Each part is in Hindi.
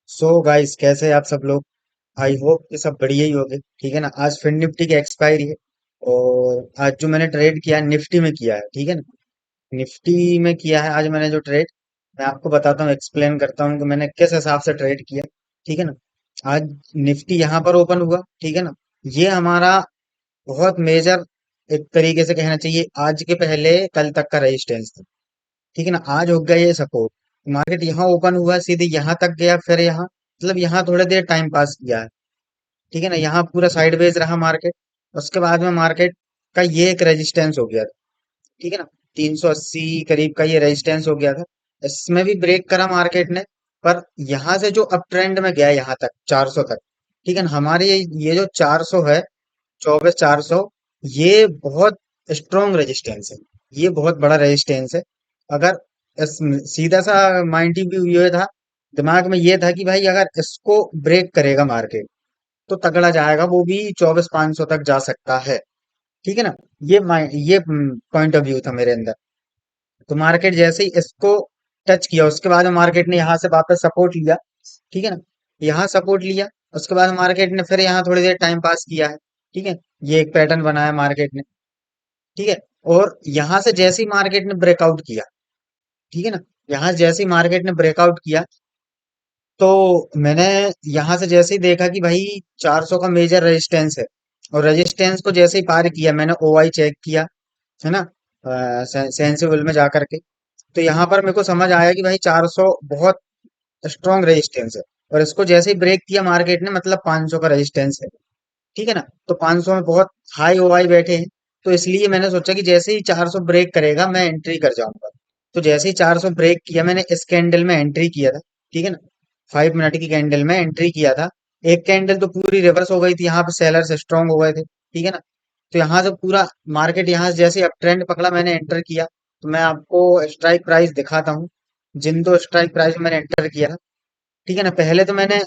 सो गाइस, कैसे हैं आप सब लोग। आई होप कि सब बढ़िया ही होंगे। ठीक है ना। आज फिर निफ्टी की एक्सपायरी है। और आज जो मैंने ट्रेड किया है निफ्टी में किया है। ठीक है ना। निफ्टी में किया है आज मैंने जो ट्रेड। मैं आपको बताता हूँ, एक्सप्लेन करता हूँ कि मैंने किस हिसाब से ट्रेड किया। ठीक है ना। आज निफ्टी यहाँ पर ओपन हुआ। ठीक है ना। ये हमारा बहुत मेजर, एक तरीके से कहना चाहिए, आज के पहले कल तक का रेजिस्टेंस था। ठीक है ना। आज हो गया ये सपोर्ट। मार्केट यहाँ ओपन हुआ, सीधे यहाँ तक गया, फिर यहाँ मतलब यहाँ थोड़ी देर टाइम पास किया है। ठीक है ना। यहाँ पूरा साइडवेज रहा मार्केट। उसके बाद में मार्केट का ये एक रेजिस्टेंस हो गया था। ठीक है ना। 380 करीब का ये रेजिस्टेंस हो गया था। इसमें भी ब्रेक करा मार्केट ने। पर यहाँ से जो अप ट्रेंड में गया यहाँ तक 400 तक। ठीक है ना। हमारे ये जो 400 है, 24,400, ये बहुत स्ट्रॉन्ग रेजिस्टेंस है। ये बहुत बड़ा रेजिस्टेंस है। अगर इस सीधा सा माइंड व्यू ये था, दिमाग में ये था कि भाई अगर इसको ब्रेक करेगा मार्केट तो तगड़ा जाएगा, वो भी 24,500 तक जा सकता है। ठीक है ना। ये पॉइंट ऑफ व्यू था मेरे अंदर। तो मार्केट जैसे ही इसको टच किया, उसके बाद मार्केट ने यहाँ से वापस सपोर्ट लिया। ठीक है ना। यहाँ सपोर्ट लिया। उसके बाद मार्केट ने फिर यहाँ थोड़ी देर टाइम पास किया है। ठीक है। ये एक पैटर्न बनाया मार्केट ने। ठीक है। और यहाँ से जैसे ही मार्केट ने ब्रेकआउट किया, ठीक है ना, यहाँ जैसे ही मार्केट ने ब्रेकआउट किया, तो मैंने यहाँ से जैसे ही देखा कि भाई 400 का मेजर रेजिस्टेंस है। और रेजिस्टेंस को जैसे ही पार किया, मैंने ओआई चेक किया, है ना, सेंसिबल में जाकर के। तो यहाँ पर मेरे को समझ आया कि भाई 400 बहुत स्ट्रॉन्ग रेजिस्टेंस है। और इसको जैसे ही ब्रेक किया मार्केट ने, मतलब 500 का रेजिस्टेंस है। ठीक है ना। तो 500 में बहुत हाई ओआई बैठे हैं। तो इसलिए मैंने सोचा कि जैसे ही 400 ब्रेक करेगा मैं एंट्री कर जाऊंगा। तो जैसे ही 400 ब्रेक किया, मैंने इस कैंडल में एंट्री किया था। ठीक है ना। 5 मिनट की कैंडल में एंट्री किया था। एक कैंडल तो पूरी रिवर्स हो गई थी, यहाँ पे सेलर्स स्ट्रांग हो गए थे। ठीक है ना। तो यहाँ से पूरा मार्केट यहाँ से जैसे अप ट्रेंड पकड़ा, मैंने एंटर किया। तो मैं आपको स्ट्राइक प्राइस दिखाता हूँ। जिन दो स्ट्राइक प्राइस में मैंने एंटर किया था। ठीक है ना। पहले तो मैंने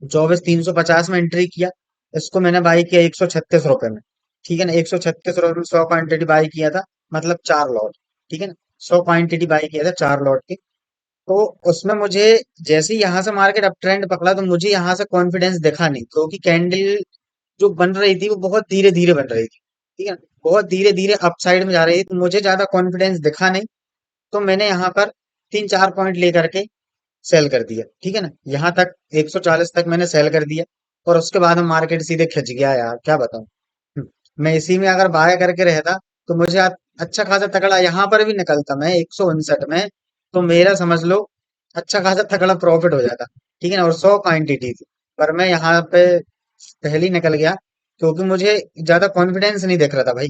24,350 में एंट्री किया। इसको मैंने बाई किया 136 रुपए में। ठीक है ना। 136 रुपए में 100 क्वांटिटी बाई किया था, मतलब 4 लॉट। ठीक है ना। 100 क्वांटिटी बाई किया था 4 लॉट की। तो उसमें मुझे जैसे ही यहाँ से मार्केट अप ट्रेंड पकड़ा, तो मुझे यहाँ से कॉन्फिडेंस दिखा नहीं, क्योंकि कैंडल जो बन रही थी वो बहुत धीरे धीरे बन रही थी। ठीक है ना। बहुत धीरे धीरे अपसाइड में जा रही थी, तो मुझे ज्यादा कॉन्फिडेंस दिखा नहीं। तो मैंने यहाँ पर 3-4 पॉइंट लेकर के सेल कर दिया। ठीक है ना। यहाँ तक 140 तक मैंने सेल कर दिया। और उसके बाद में मार्केट सीधे खिंच गया यार, क्या बताऊं। मैं इसी में अगर बाय करके रहता तो मुझे अच्छा खासा तगड़ा यहाँ पर भी निकलता मैं 159 में। तो मेरा समझ लो अच्छा खासा तगड़ा प्रॉफिट हो जाता। ठीक है ना। और 100 क्वांटिटी थी। पर मैं यहाँ पे पहले ही निकल गया, क्योंकि मुझे ज्यादा कॉन्फिडेंस नहीं दिख रहा था भाई।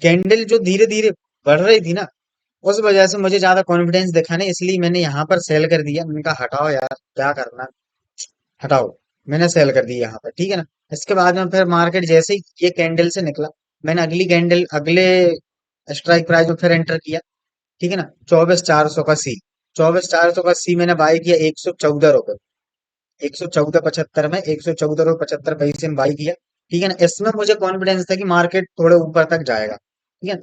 कैंडल जो धीरे धीरे बढ़ रही थी ना, उस वजह से मुझे ज्यादा कॉन्फिडेंस दिखा नहीं, इसलिए मैंने यहाँ पर सेल कर दिया। मैंने कहा हटाओ यार, क्या करना, हटाओ। मैंने सेल कर दी यहाँ पर। ठीक है ना। इसके बाद में फिर मार्केट जैसे ही ये कैंडल से निकला, मैंने अगली कैंडल अगले स्ट्राइक प्राइस में फिर एंटर किया। ठीक है ना। 24,400 का सी। 24,400 का सी मैंने बाई किया 114 रुपए। 114,75 में, 114 रुपये 75 पैसे में बाई किया। ठीक है ना। इसमें मुझे कॉन्फिडेंस था कि मार्केट थोड़े ऊपर तक जाएगा। ठीक है।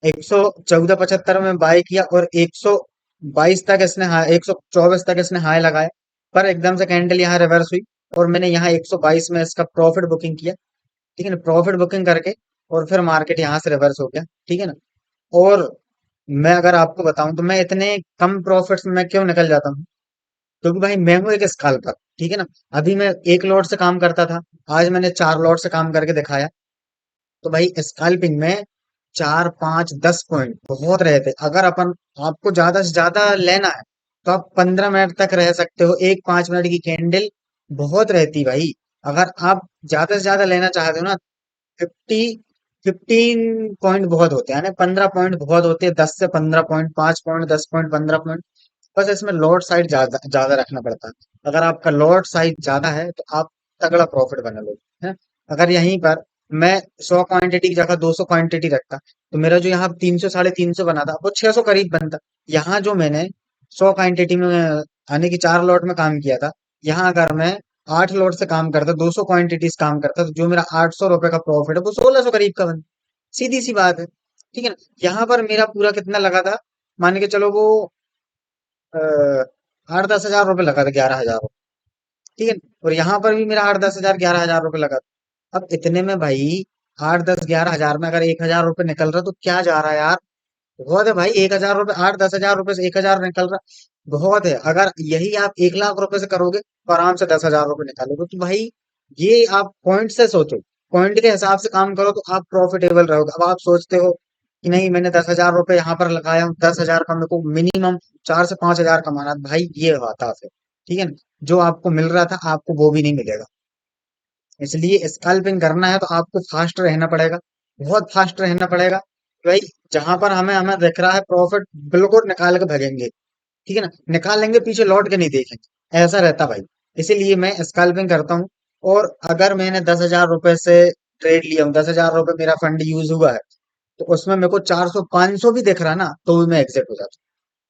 114,75 में बाई किया, और 122 तक इसने हाई, 124 तक इसने हाई लगाया। पर एकदम से कैंडल यहाँ रिवर्स हुई, और मैंने यहाँ 122 में इसका प्रॉफिट बुकिंग किया। ठीक है ना। प्रॉफिट बुकिंग करके और फिर मार्केट यहाँ से रिवर्स हो गया। ठीक है ना। और मैं अगर आपको बताऊं तो मैं इतने कम प्रॉफिट्स में क्यों निकल जाता हूँ, क्योंकि भाई मैं हूं एक स्कैल्पर। ठीक है ना। अभी मैं एक लॉट से काम करता था, आज मैंने 4 लॉट से काम करके दिखाया। तो भाई स्कैल्पिंग में 4, 5, 10 पॉइंट बहुत रहते। अगर अपन आपको ज्यादा से ज्यादा लेना है, तो आप 15 मिनट तक रह सकते हो। एक 5 मिनट की कैंडल बहुत रहती भाई। अगर आप ज्यादा से ज्यादा लेना चाहते हो ना, 15 पॉइंट बहुत होते हैं ना, 15 पॉइंट बहुत होते हैं, 10 से 15 पॉइंट, 5 पॉइंट, 10 पॉइंट, 15 पॉइंट। बस इसमें लॉट साइज ज्यादा ज्यादा रखना पड़ता है। अगर आपका लॉट साइज ज्यादा है तो आप तगड़ा प्रॉफिट बना लो है। अगर यहीं पर मैं 100 क्वांटिटी की जगह 200 क्वांटिटी रखता, तो मेरा जो यहाँ 300 350 बना था वो 600 करीब बनता। यहाँ जो मैंने 100 क्वांटिटी में आने की 4 लॉट में काम किया था, यहाँ अगर मैं 8 लॉट से काम करता, 200 क्वांटिटीज काम करता, तो जो मेरा 800 रुपए का प्रॉफिट है वो 1600 करीब का बनता। सीधी सी बात है। ठीक है ना। यहाँ पर मेरा पूरा कितना लगा था, मान के चलो वो आठ दस हजार रुपये लगा था, 11,000। ठीक है। और यहाँ पर भी मेरा 8-10 हजार, 11,000 रुपये लगा था। अब इतने में भाई 8-10-11 हजार में अगर 1,000 रुपये निकल रहा तो क्या जा रहा है यार। बहुत है भाई, 1,000 रुपये, 8-10 हजार रुपये से 1,000 निकल रहा, बहुत है। अगर यही आप 1 लाख रुपए से करोगे तो आराम से 10,000 रुपये निकालोगे। तो भाई ये आप पॉइंट से सोचो, पॉइंट के हिसाब से काम करो तो आप प्रॉफिटेबल रहोगे। अब आप सोचते हो कि नहीं, मैंने 10,000 रुपये यहाँ पर लगाया हूँ, 10,000 का मेरे को मिनिमम 4 से 5 हजार कमाना है, भाई ये बात है फिर। ठीक है ना। जो आपको मिल रहा था आपको वो भी नहीं मिलेगा। इसलिए स्कैल्पिंग करना है तो आपको फास्ट रहना पड़ेगा, बहुत फास्ट रहना पड़ेगा भाई। जहां पर हमें हमें दिख रहा है प्रॉफिट, बिल्कुल निकाल के भगेंगे। ठीक है ना, निकाल लेंगे, पीछे लौट के नहीं देखेंगे, ऐसा रहता भाई। इसीलिए मैं स्कैल्पिंग करता हूँ। और अगर मैंने 10,000 रुपए से ट्रेड लिया हूँ, 10,000 रुपये मेरा फंड यूज हुआ है, तो उसमें मेरे को 400 500 भी दिख रहा ना तो भी मैं एग्जिट हो जाता हूँ।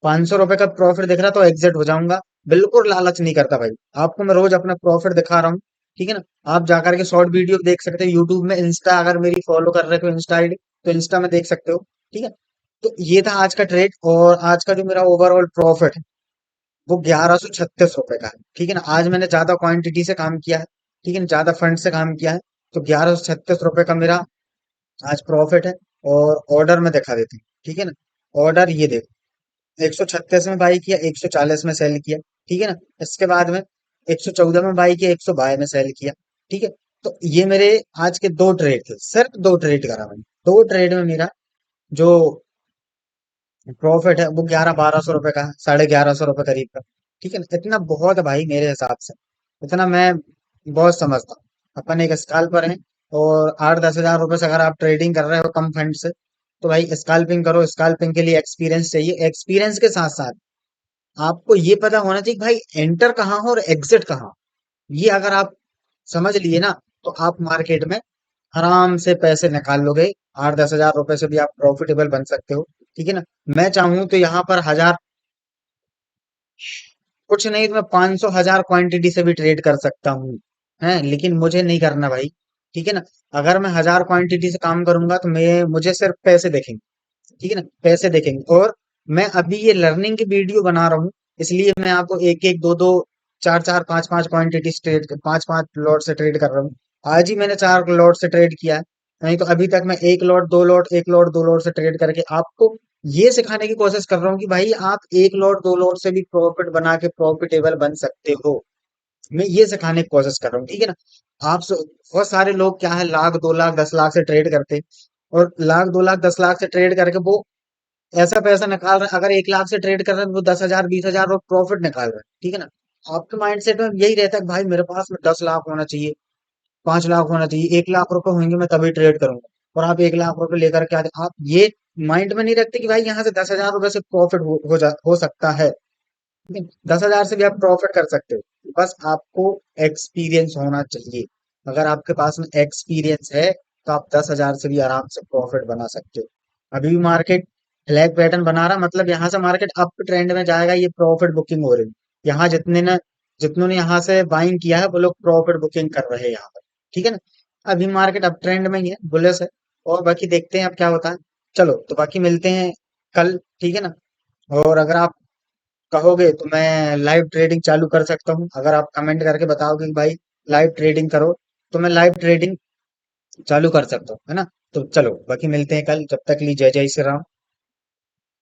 500 रुपए का प्रॉफिट दिख रहा तो एग्जिट हो जाऊंगा। बिल्कुल लालच नहीं करता भाई। आपको मैं रोज अपना प्रॉफिट दिखा रहा हूँ। ठीक है ना। आप जाकर के शॉर्ट वीडियो देख सकते हो यूट्यूब में, इंस्टा अगर मेरी फॉलो कर रहे हो इंस्टा आईडी, तो इंस्टा में देख सकते हो। ठीक है। तो ये था आज का ट्रेड, और आज का जो मेरा ओवरऑल प्रॉफिट है वो 1,136 रुपए का है। ठीक है ना। आज मैंने ज्यादा क्वांटिटी से काम किया है। ठीक है ना, ज्यादा फंड से काम किया है। तो 1,136 रुपए का मेरा आज प्रॉफिट है। और ऑर्डर में दिखा देती हूँ। ठीक है ना। ऑर्डर ये देखो, 136 में बाई किया, 140 में सेल किया। ठीक है ना। इसके बाद में 114 में बाई किया, 122 में सेल किया। ठीक है। तो ये मेरे आज के दो ट्रेड थे, सिर्फ दो ट्रेड करा मैंने। दो ट्रेड में मेरा जो प्रॉफिट है वो 1100-1200 रुपए का है, 1150 रुपए करीब का। ठीक है ना। इतना बहुत है भाई मेरे हिसाब से, इतना मैं बहुत समझता हूँ। अपन एक स्कैल्पर है, और 8-10 हजार रुपए से अगर आप ट्रेडिंग कर रहे हो कम फंड से, तो भाई स्कैल्पिंग करो। स्कैल्पिंग के लिए एक्सपीरियंस चाहिए, एक्सपीरियंस के साथ साथ आपको ये पता होना चाहिए कि भाई एंटर कहाँ हो और एग्जिट कहाँ हो। ये अगर आप समझ लिए ना, तो आप मार्केट में आराम से पैसे निकाल लोगे। 8-10 हजार रुपए से भी आप प्रॉफिटेबल बन सकते हो। ठीक है ना। मैं चाहूँ तो यहाँ पर हजार, कुछ नहीं तो मैं 500 1000 क्वांटिटी से भी ट्रेड कर सकता हूँ। है, लेकिन मुझे नहीं करना भाई। ठीक है ना। अगर मैं 1000 क्वांटिटी से काम करूंगा तो मैं मुझे सिर्फ पैसे देखेंगे। ठीक है ना, पैसे देखेंगे। और मैं अभी ये लर्निंग की वीडियो बना रहा हूँ, इसलिए मैं आपको एक एक दो दो चार चार पांच पांच क्वांटिटी ट्रेड, पांच पांच लॉट से ट्रेड कर रहा हूँ। आज ही मैंने 4 लॉट से ट्रेड किया है। नहीं तो अभी तक मैं एक लॉट दो लॉट से ट्रेड करके आपको ये सिखाने की कोशिश कर रहा हूँ कि भाई आप 1 लॉट 2 लॉट से भी प्रॉफिट बना के प्रॉफिटेबल बन सकते हो। मैं ये सिखाने की कोशिश कर रहा हूँ। ठीक है ना। बहुत सारे लोग क्या है, लाख 2 लाख 10 लाख से ट्रेड करते हैं, और लाख 2 लाख 10 लाख से ट्रेड करके वो ऐसा पैसा निकाल रहे हैं। अगर 1 लाख से ट्रेड कर रहे हैं तो वो 10,000 20,000 वो प्रॉफिट निकाल रहे हैं। ठीक है ना। आपके माइंडसेट में यही रहता है कि भाई मेरे पास में 10 लाख होना चाहिए, 5 लाख होना चाहिए, 1 लाख रुपए होंगे मैं तभी ट्रेड करूंगा। और आप 1 लाख रुपए लेकर के आते, आप ये माइंड में नहीं रखते कि भाई यहाँ से 10,000 रुपए से प्रॉफिट हो सकता है। 10,000 से भी आप प्रॉफिट कर सकते हो, बस आपको एक्सपीरियंस होना चाहिए। अगर आपके पास में एक्सपीरियंस है तो आप 10,000 से भी आराम से प्रॉफिट बना सकते हो। अभी भी मार्केट फ्लैग पैटर्न बना रहा, मतलब यहाँ से मार्केट अप ट्रेंड में जाएगा, ये प्रॉफिट बुकिंग हो रही है। यहाँ जितनों ने यहाँ से बाइंग किया है वो लोग प्रॉफिट बुकिंग कर रहे हैं यहाँ पर। ठीक है ना। अभी मार्केट अप ट्रेंड में ही है, बुलिश है। और बाकी देखते हैं अब क्या होता है। चलो तो बाकी मिलते हैं कल। ठीक है ना। और अगर आप कहोगे तो मैं लाइव ट्रेडिंग चालू कर सकता हूँ, अगर आप कमेंट करके बताओगे कि भाई लाइव ट्रेडिंग करो, तो मैं लाइव ट्रेडिंग चालू कर सकता हूँ, है ना। तो चलो बाकी मिलते हैं कल, जब तक ली जय जय श्री राम।